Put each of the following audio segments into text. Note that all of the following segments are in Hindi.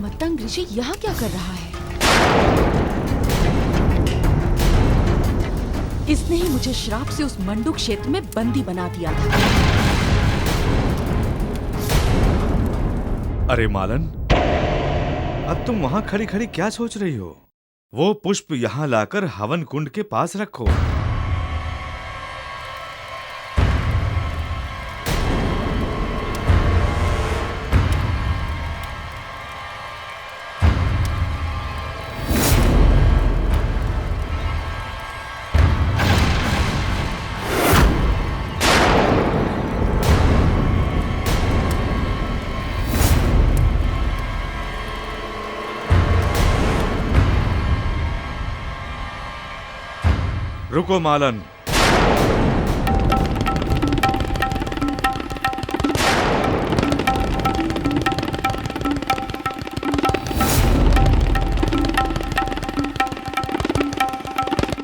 मतंग ऋषि यहाँ क्या कर रहा है? इसने ही मुझे श्राप से उस मंडूक क्षेत्र में बंदी बना दिया था। अरे मालन, अब तुम वहां खड़ी खड़ी क्या सोच रही हो? वो पुष्प यहाँ लाकर हवन कुंड के पास रखो। रुको मालन।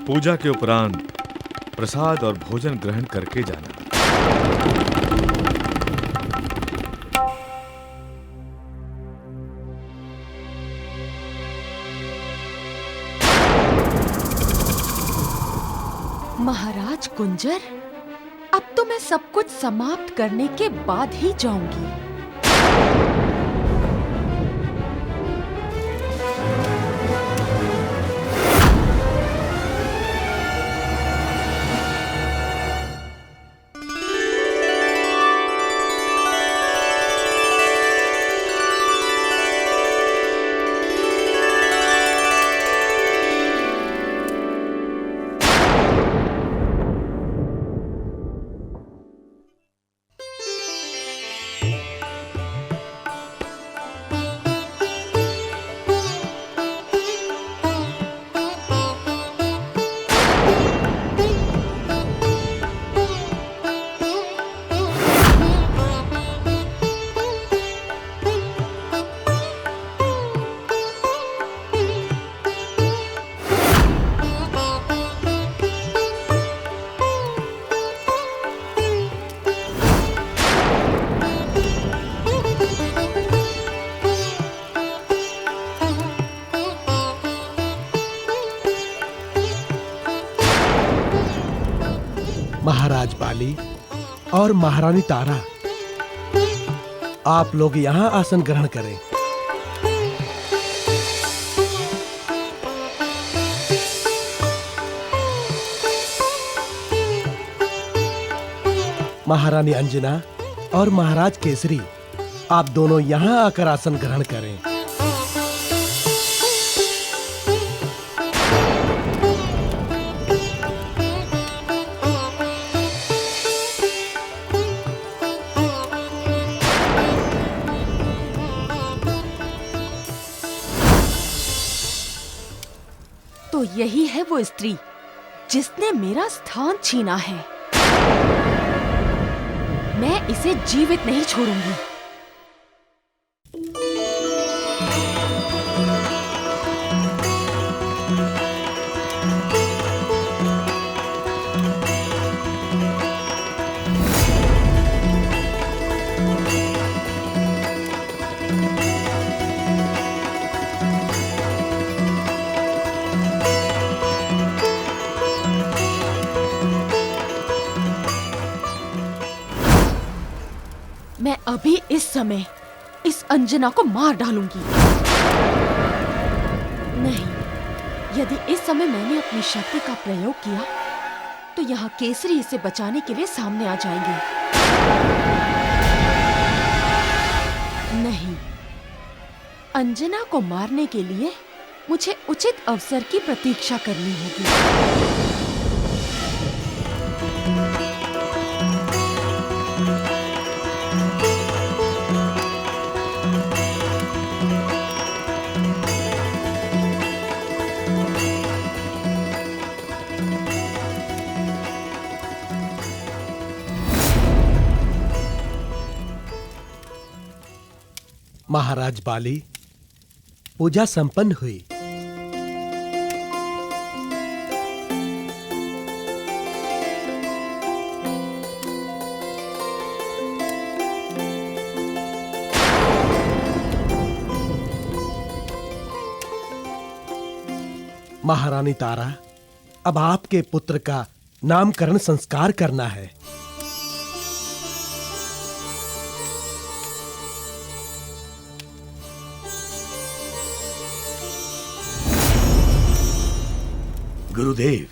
पूजा के उपरांत प्रसाद और भोजन ग्रहण करके जाना। महाराज कुंजर, अब तो मैं सब कुछ समाप्त करने के बाद ही जाऊंगी। महाराज बाली और महारानी तारा, आप लोग यहाँ आसन ग्रहण करें। महारानी अंजना और महाराज केसरी, आप दोनों यहाँ आकर आसन ग्रहण करें। तो यही है वो स्त्री जिसने मेरा स्थान छीना है। मैं इसे जीवित नहीं छोड़ूंगी। मैं अभी इस समय इस अंजना को मार डालूंगी। नहीं, यदि इस समय मैंने अपनी शक्ति का प्रयोग किया तो यहाँ केसरी इसे बचाने के लिए सामने आ जाएंगे। नहीं, अंजना को मारने के लिए मुझे उचित अवसर की प्रतीक्षा करनी होगी। महाराज बाली, पूजा संपन्न हुई। महारानी तारा, अब आपके पुत्र का नामकरण संस्कार करना है। गुरुदेव,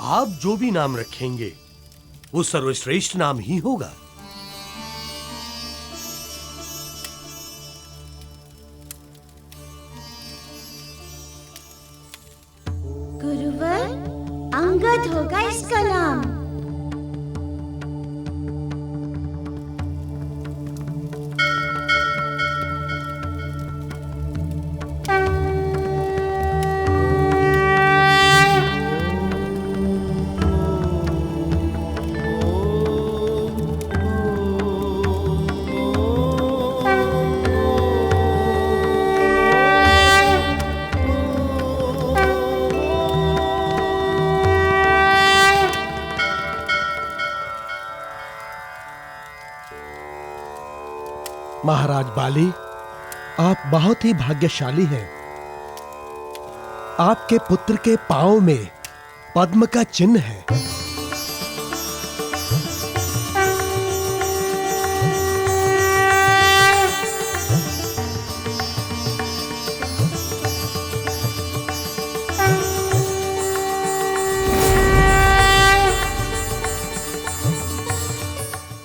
आप जो भी नाम रखेंगे वो सर्वश्रेष्ठ नाम ही होगा। गुरुवर, अंगद होगा इसका नाम। महाराज बाली, आप बहुत ही भाग्यशाली हैं। आपके पुत्र के पांव में पद्म का चिन्ह है।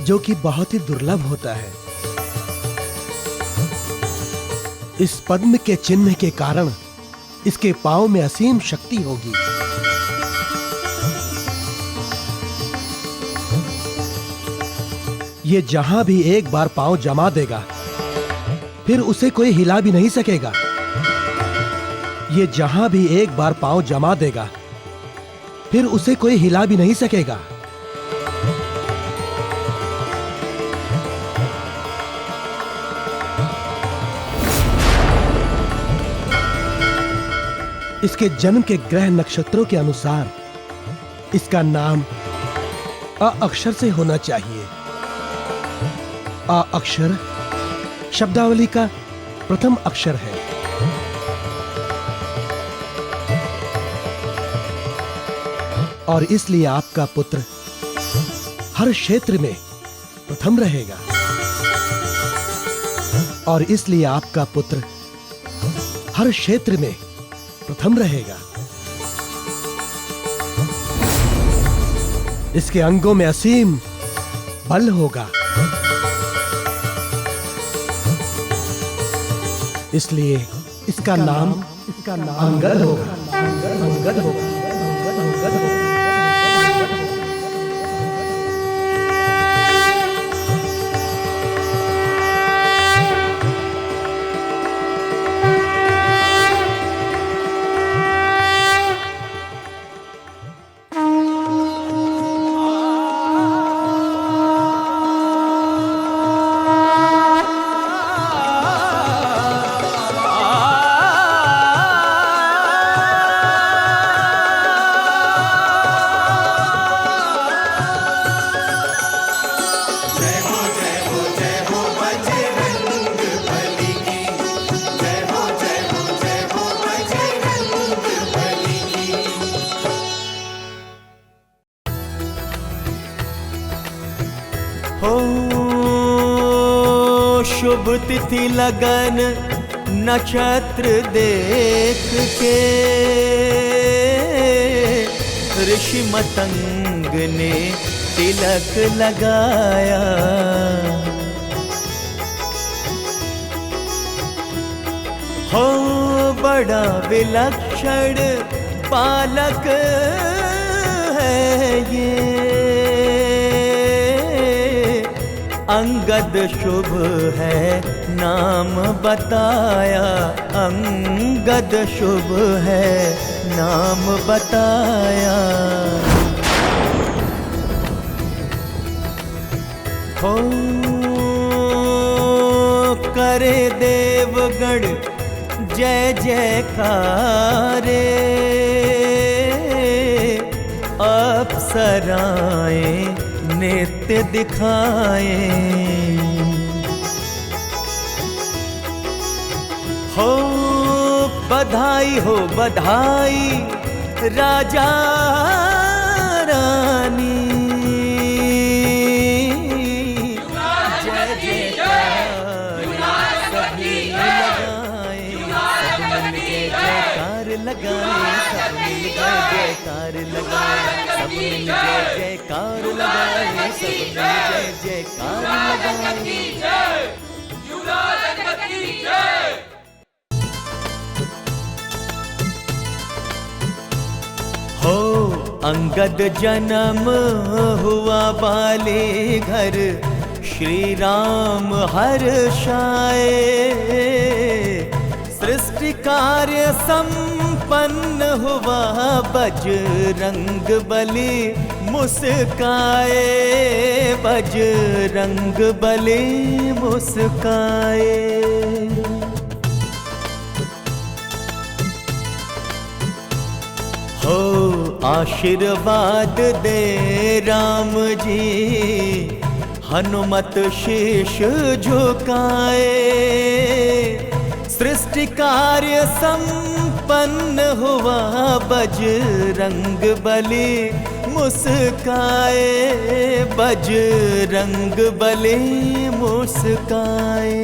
जो कि बहुत ही दुर्लभ होता है। इस पद्म के चिन्ह के कारण इसके पांव में असीम शक्ति होगी। ये जहां भी एक बार पांव जमा देगा, फिर उसे कोई हिला भी नहीं सकेगा। ये जहां भी एक बार पांव जमा देगा, फिर उसे कोई हिला भी नहीं सकेगा। इसके जन्म के ग्रह नक्षत्रों के अनुसार इसका नाम अ अक्षर से होना चाहिए। अ अक्षर शब्दावली का प्रथम अक्षर है। और इसलिए आपका पुत्र हर क्षेत्र में प्रथम रहेगा। और इसलिए आपका पुत्र हर क्षेत्र में प्रथम रहेगा। इसके अंगों में असीम बल होगा। इसलिए इसका नाम अंगद होगा। अंगद होगा। अंगद होगा। शुभ तिथि लगन नक्षत्र देख के ऋषि मतंग ने तिलक लगाया। हो बड़ा विलक्षण बालक है ये, अंगद शुभ है नाम बताया। अंगद शुभ है नाम बताया। हो करे देवगण जय जयकारे, अप्सराएं नित्य दिखाए। हो बधाई हो बधाई राजा रानी। जय जयकार सभी लगाए, सब मिल के जयकार लगाए, सब मिल के जयकार लगाए, सब मिल के जयकार लगाए, सब मिल के जयकार लगाए। हो अंगद जन्म हुआ बाले घर, श्री राम हर्षाए, सृष्टि कार्य संपन्न हुआ, बजरंग बली मुस्काए, बजरंग बली मुस्काए। हो आशीर्वाद दे राम जी, हनुमत शीश झुकाए, सृष्टि कार्य संपन्न हुआ, बजरंग बली मुस्काए, बजरंग बली मुस्काए।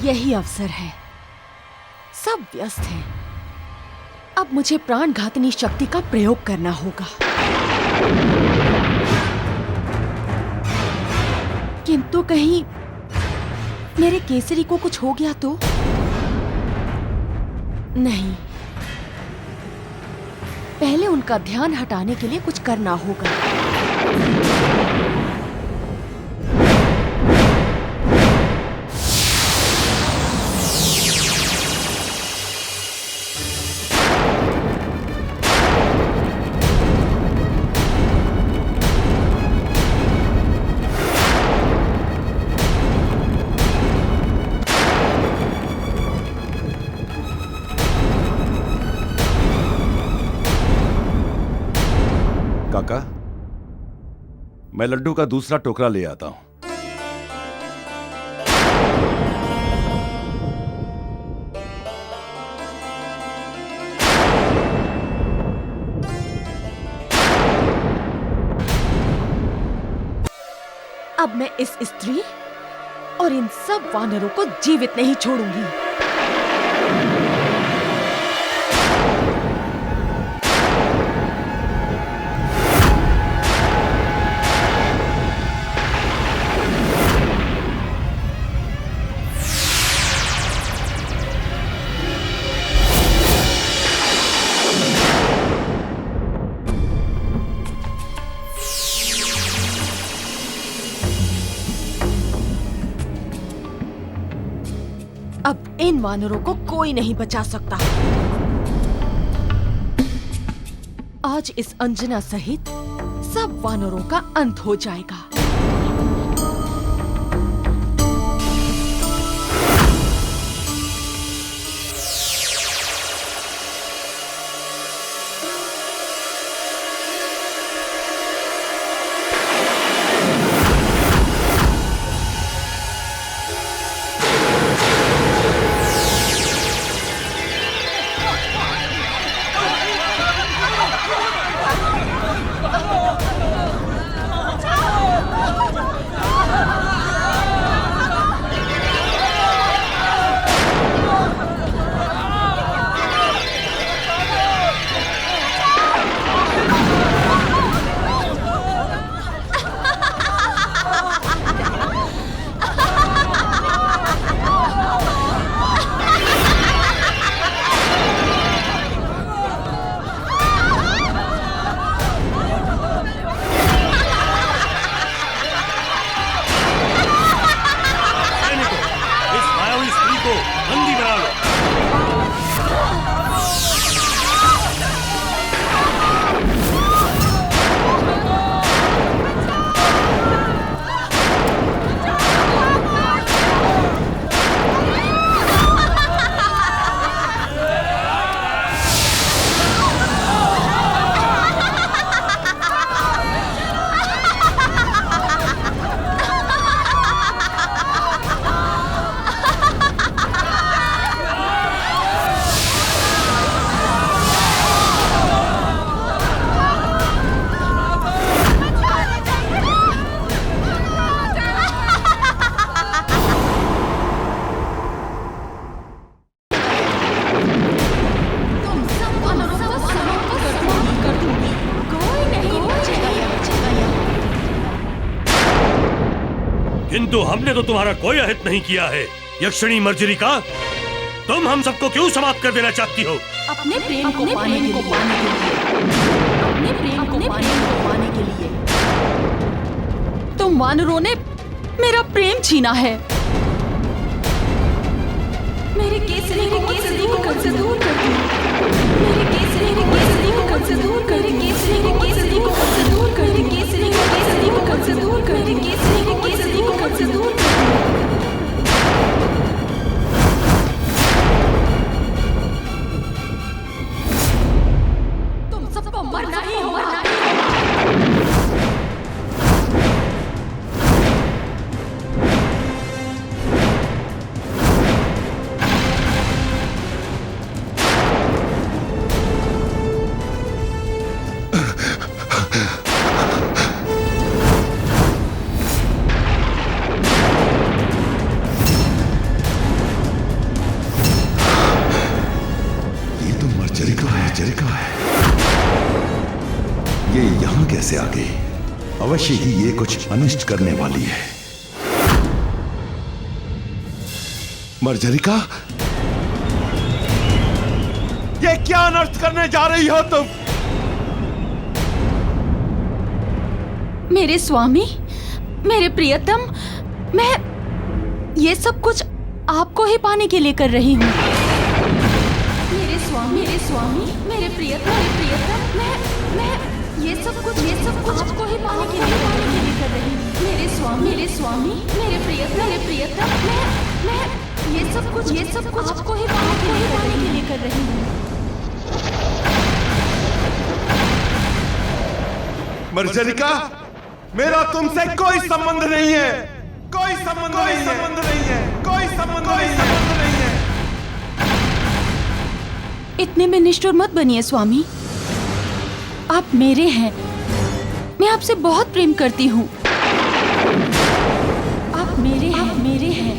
यही अवसर है, सब व्यस्त हैं। अब मुझे प्राणघातनी शक्ति का प्रयोग करना होगा, किंतु कहीं मेरे केसरी को कुछ हो गया तो? नहीं, पहले उनका ध्यान हटाने के लिए कुछ करना होगा। काका, मैं लड्डू का दूसरा टोकरा ले आता हूं। अब मैं इस स्त्री और इन सब वानरों को जीवित नहीं छोड़ूंगी। अब इन वानरों को कोई नहीं बचा सकता। आज इस अंजना सहित सब वानरों का अंत हो जाएगा। किंतु हमने तो तुम्हारा कोई अहित नहीं किया है। यक्षिणी मर्जरिका, तुम हम सबको क्यों समाप्त कर देना चाहती हो? अपने प्रेम को पाने के लिए, अपने प्रेम को पाने के लिए तुम वानरों ने मेरा प्रेम छीना है। मेरे केसरी को दूर कर से दूर कर दी। मेरे केसरी को से दूर कर दी। केसरी को से दूर कर दी। केसरी को से दूर कर दी। केसरी को से दूर कर दी। तुम सबको मरना ही होगा। ये यहाँ कैसे आ गई? अवश्य ही ये कुछ अनिष्ट करने वाली है। मर्जरिका, ये क्या अनर्थ करने जा रही हो तुम? मेरे स्वामी, मेरे प्रियतम, मैं ये सब कुछ आपको ही पाने के लिए कर रही हूँ। मेरे स्वामी, मेरे प्रियतम, मैं ये सब कुछ आपको ही पाने के लिए कर रही हूँ। मेरे स्वामी, मेरे प्रियतम, मैं ये सब कुछ आपको ही पाने के लिए कर रही हूँ। मर्जरिका, मेरा तुमसे कोई संबंध नहीं है। कोई संबंध नहीं है। इतने में निष्ठुर मत बनिए स्वामी। आप मेरे हैं, मैं आपसे बहुत प्रेम करती हूँ। आप मेरे हैं,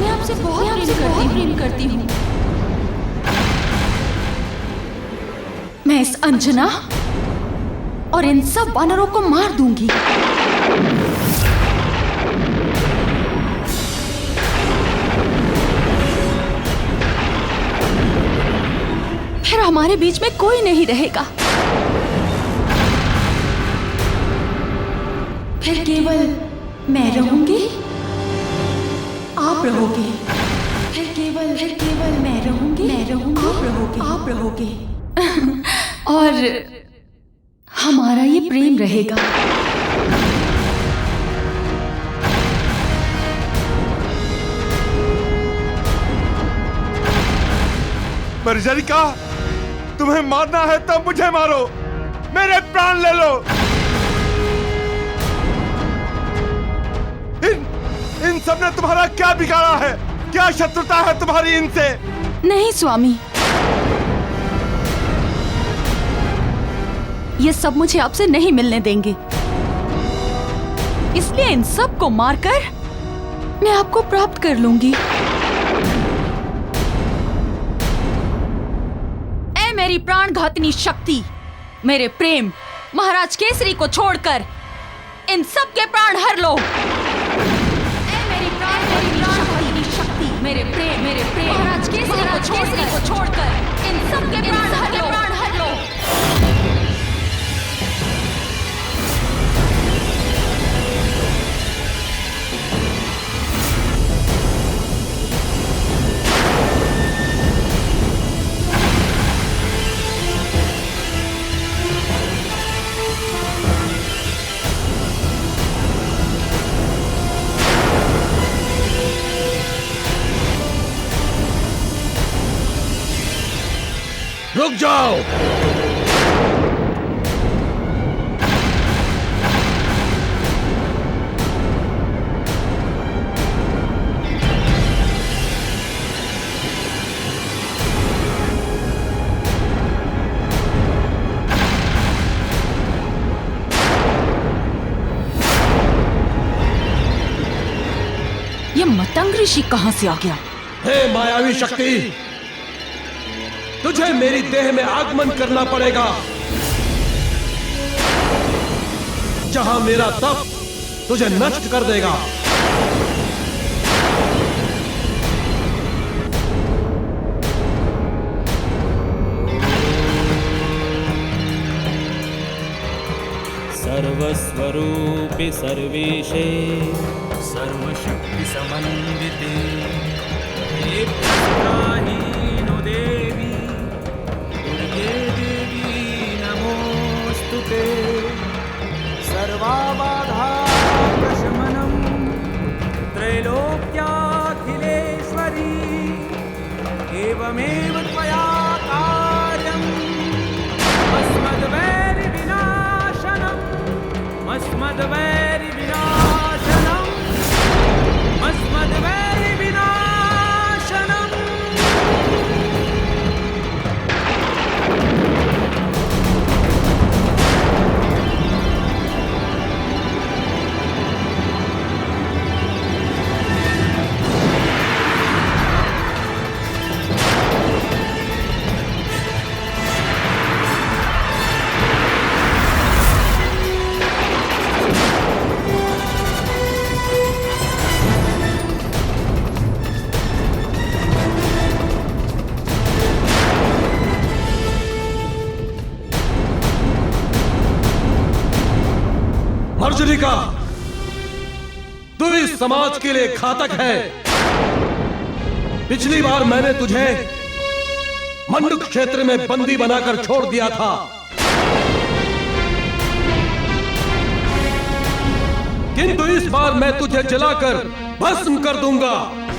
मैं आपसे बहुत प्रेम करती हूँ। मैं इस अंजना और इन सब वानरों को मार दूंगी। फिर हमारे बीच में कोई नहीं रहेगा। फिर केवल मैं रहूंगी, आप रहोगे। फिर केवल मैं रहूंगी, आप रहोगे और हमारा ये प्रेम रहेगा। मर्जरिका, तुम्हें मारना है तो मुझे मारो, मेरे प्राण ले लो। इन सब ने तुम्हारा क्या बिगाड़ा है? क्या शत्रुता है तुम्हारी इनसे? नहीं स्वामी, ये सब मुझे आपसे नहीं मिलने देंगे, इसलिए इन सब को मारकर मैं आपको प्राप्त कर लूंगी। ऐ मेरी प्राणघातिनी शक्ति, मेरे प्रेम महाराज केसरी को छोड़कर इन सब के प्राण हर लो। ऐ मेरी प्राणघातिनी शक्ति, मेरे प्रेम महाराज केसरी को छोड़कर इन सब के प्राण हर लो। रुक जाओ। ये मतंग ऋषि कहां से आ गया? हे मायावी शक्ति, तुझे मेरी देह में आगमन करना पड़ेगा। जहां मेरा तप तुझे नष्ट कर देगा। सर्वस्वरूपे सर्वेशे सर्वशक्ति समन्विते हे त्राहि देवी दुर्गे देवी नमोस्तुते। सर्वाबाधा प्रशमनं त्रैलोक्याखिलेश्वरी एवमेव त्वया कार्यम्। अस्मद्वैरि विनाशनम् अस्मद्वैरि विनाशनम् अस्मद्वैरि विनाशनम्। मर्जरिका, तू इस समाज के लिए घातक है। पिछली बार मैंने तुझे मंडुक क्षेत्र में बंदी बनाकर छोड़ दिया था, किंतु इस बार मैं तुझे जलाकर भस्म कर दूंगा।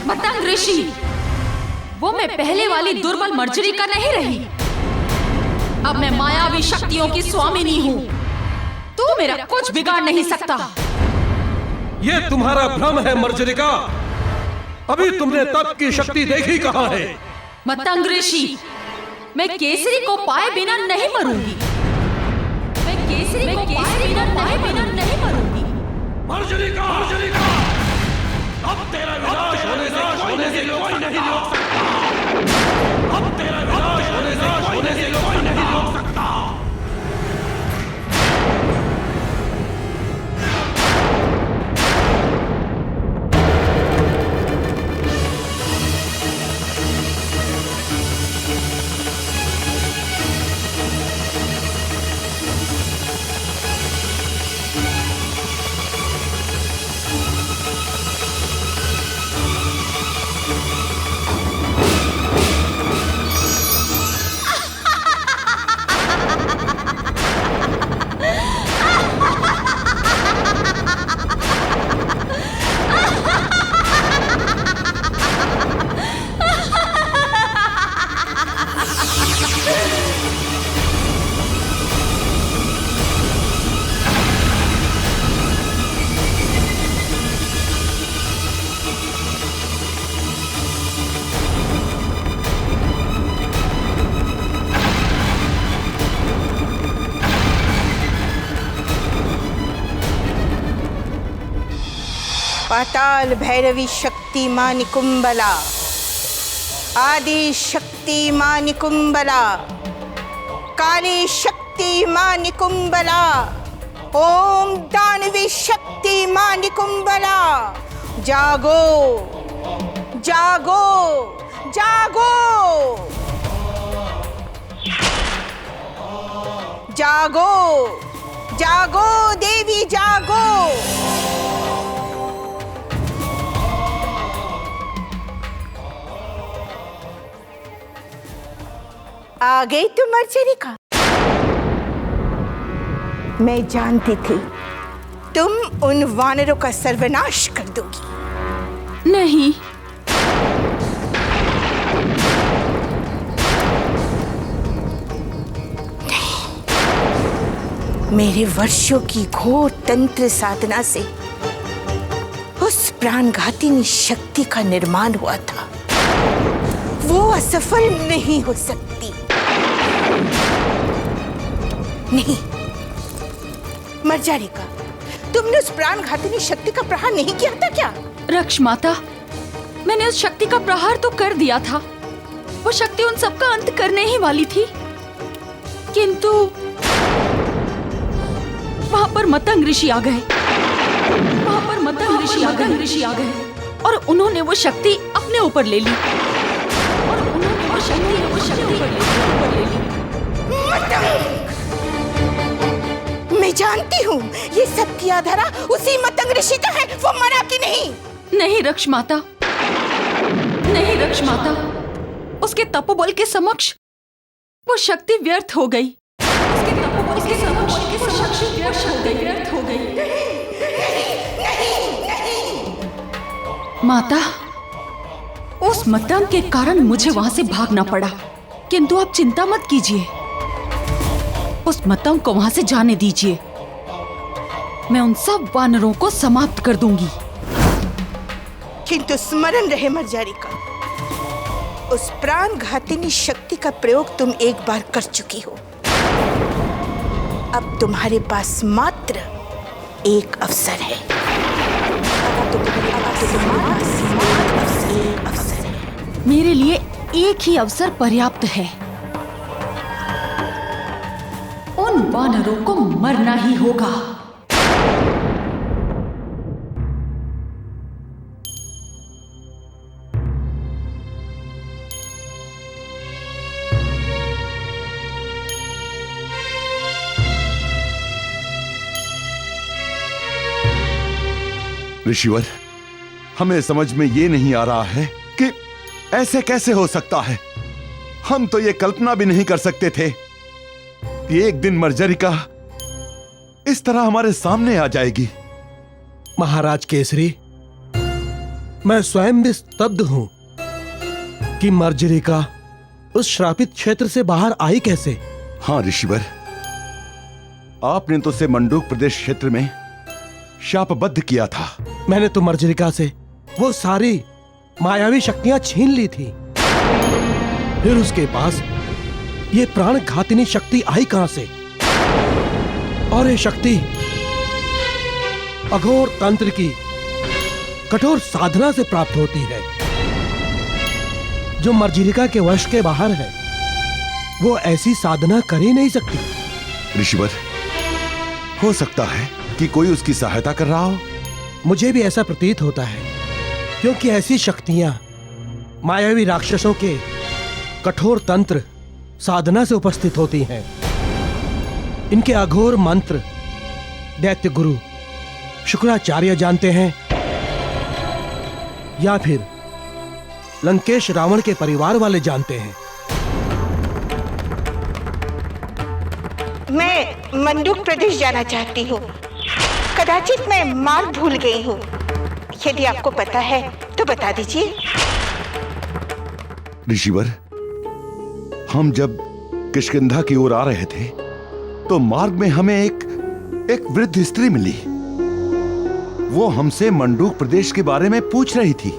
मतंग ऋषि, वो मैं पहले वाली दुर्बल मर्जरिका नहीं रही। अब मैं मायावी शक्तियों की स्वामिनी हूँ। तू मेरा कुछ बिगाड़ नहीं सकता। ये तुम्हारा भ्रम है मर्जरिका। अभी तुमने तप की शक्ति देखी कहाँ है? मतंग ऋषि, मैं केसरी को पाए बिना नहीं मरूंगी। मैं केसरी को पाए बिना नहीं मरूंगी। मर्जरिका, अब तेरा विनाश होने से कोई नहीं रोक सकता। अब तेरा विनाश होने से कोई नहीं रोक सकता। पाताल भैरवी शक्ति मां निकुंबला, आदि शक्ति मां निकुंबला, काली शक्ति मां निकुंबला, ओम दानवी शक्ति मां निकुंबला, जागो जागो जागो जागो जागो देवी जागो। आ गई तुम मर्जरिका। मैं जानती थी तुम उन वानरों का सर्वनाश कर दोगी। नहीं, मेरे वर्षों की घोर तंत्र साधना से उस प्राणघातिनी शक्ति का निर्माण हुआ था, वो असफल नहीं हो सकती। नहीं मर्जारिका, तुमने उस प्राणघातिनी शक्ति का प्रहार नहीं किया था क्या? रक्ष माता, मैंने उस शक्ति का प्रहार तो कर दिया था। वो शक्ति उन सबका अंत करने ही वाली थी, किंतु वहां पर मतंग ऋषि आ गए। वहां पर मतंग ऋषि आ गए और उन्होंने वो शक्ति अपने ऊपर ले ली। मैं जानती हूँ ये सत्याधारा उसी मतंग ऋषि का है, वो मरा कि नहीं? नहीं रक्ष माता, नहीं रक्ष माता, उसके तपोबल के समक्ष वो शक्ति व्यर्थ हो गई। उसके तपोबल के समक्ष वो शक्ति व्यर्थ हो गई। माता, उस मतंग के कारण मुझे वहां से भागना पड़ा, किंतु आप चिंता मत कीजिए, उस मतंग को वहां से जाने दीजिए। मैं उन सब वानरों को समाप्त कर दूंगी। किंतु स्मरण रहे मर्जारिका, उस प्राणघातिनी शक्ति का प्रयोग तुम एक बार कर चुकी हो। अब तुम्हारे पास मात्र एक अवसर है। मेरे लिए एक ही अवसर पर्याप्त है। उन वानरों को मरना ही होगा। ऋषिवर, हमें समझ में ये नहीं आ रहा है कि ऐसे कैसे हो सकता है। हम तो ये कल्पना भी नहीं कर सकते थे कि एक दिन मर्जरिका इस तरह हमारे सामने आ जाएगी। महाराज केसरी, मैं स्वयं भी स्तब्ध हूं कि मर्जरिका उस श्रापित क्षेत्र से बाहर आई कैसे। हाँ ऋषिवर, आपने तो उसे मंडूक प्रदेश क्षेत्र में शापबद्ध किया था। मैंने तो मर्जरिका से वो सारी मायावी शक्तियां छीन ली थी, फिर उसके पास ये प्राणघातिनी शक्ति आई कहां से? और ये शक्ति अघोर तंत्र की कठोर साधना से प्राप्त होती है, जो मर्जरिका के वश के बाहर है। वो ऐसी साधना कर ही नहीं सकती। ऋषिवर, हो सकता है कि कोई उसकी सहायता कर रहा हो। मुझे भी ऐसा प्रतीत होता है, क्योंकि ऐसी शक्तियां मायावी राक्षसों के कठोर तंत्र साधना से उपस्थित होती हैं। इनके अघोर मंत्र दैत्य गुरु शुक्राचार्य जानते हैं, या फिर लंकेश रावण के परिवार वाले जानते हैं। मैं मंडूक प्रदेश जाना चाहती हूँ। कदाचित मैं मार्ग भूल गई हूँ। यदि आपको पता है तो बता दीजिए। ऋषिवर, हम जब किष्किंधा की ओर आ रहे थे तो मार्ग में हमें एक वृद्ध स्त्री मिली। वो हमसे मंडूक प्रदेश के बारे में पूछ रही थी।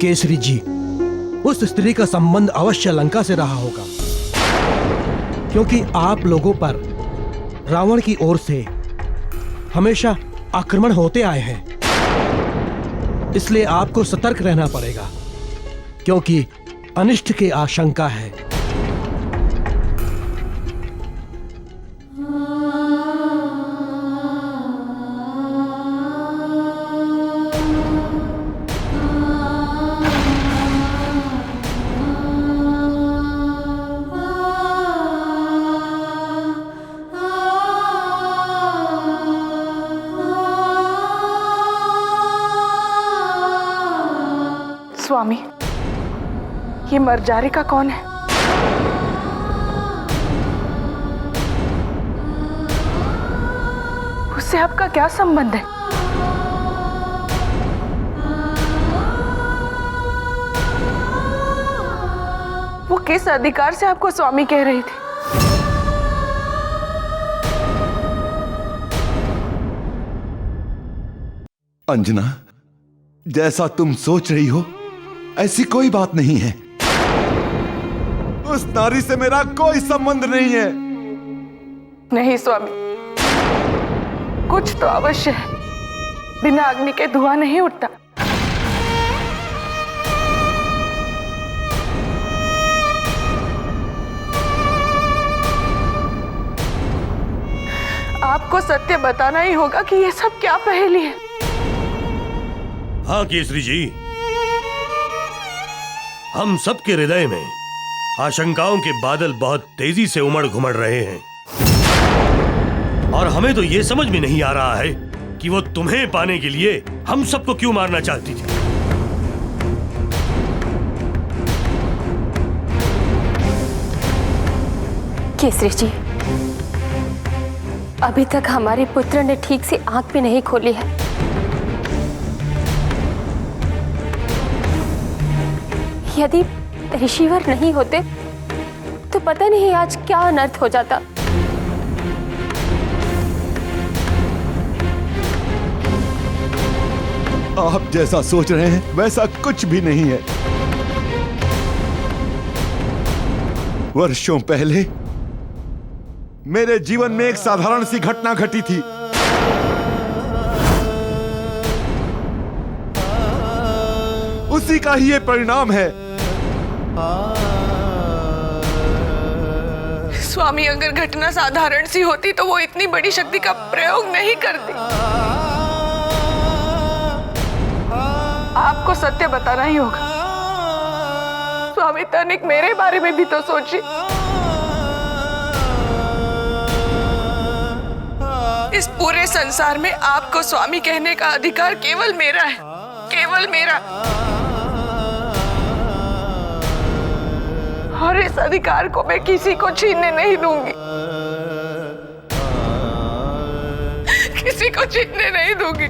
केसरी जी, उस स्त्री का संबंध अवश्य लंका से रहा होगा, क्योंकि आप लोगों पर रावण की ओर से हमेशा आक्रमण होते आए हैं, इसलिए आपको सतर्क रहना पड़ेगा, क्योंकि अनिष्ट की आशंका है। स्वामी, ये मर्जारिका कौन है? उससे आपका क्या संबंध है? वो किस अधिकार से आपको स्वामी कह रही थी? अंजना, जैसा तुम सोच रही हो ऐसी कोई बात नहीं है। उस नारी से मेरा कोई संबंध नहीं है। नहीं स्वामी, कुछ तो अवश्य है। बिना अग्नि के धुआं नहीं उठता। आपको सत्य बताना ही होगा कि ये सब क्या पहेली है। हाँ केसरी जी, हम सबके हृदय में आशंकाओं के बादल बहुत तेजी से उमड़ घुमड़ रहे हैं, और हमें तो यह समझ में नहीं आ रहा है कि वो तुम्हें पाने के लिए हम सबको क्यों मारना चाहती थी। केसरी जी, अभी तक हमारे पुत्र ने ठीक से आंख भी नहीं खोली है। यदि ऋषिवर नहीं होते तो पता नहीं आज क्या अनर्थ हो जाता। आप जैसा सोच रहे हैं वैसा कुछ भी नहीं है। वर्षों पहले मेरे जीवन में एक साधारण सी घटना घटी थी। उसी का ही ये परिणाम है। स्वामी, अगर घटना साधारण सी होती तो वो इतनी बड़ी शक्ति का प्रयोग नहीं करती। आपको सत्य बताना ही होगा। स्वामी, तनिक मेरे बारे में भी तो सोचिए। इस पूरे संसार में आपको स्वामी कहने का अधिकार केवल मेरा है, केवल मेरा। और इस अधिकार को मैं किसी को छीनने नहीं दूंगी, किसी को छीनने नहीं दूंगी।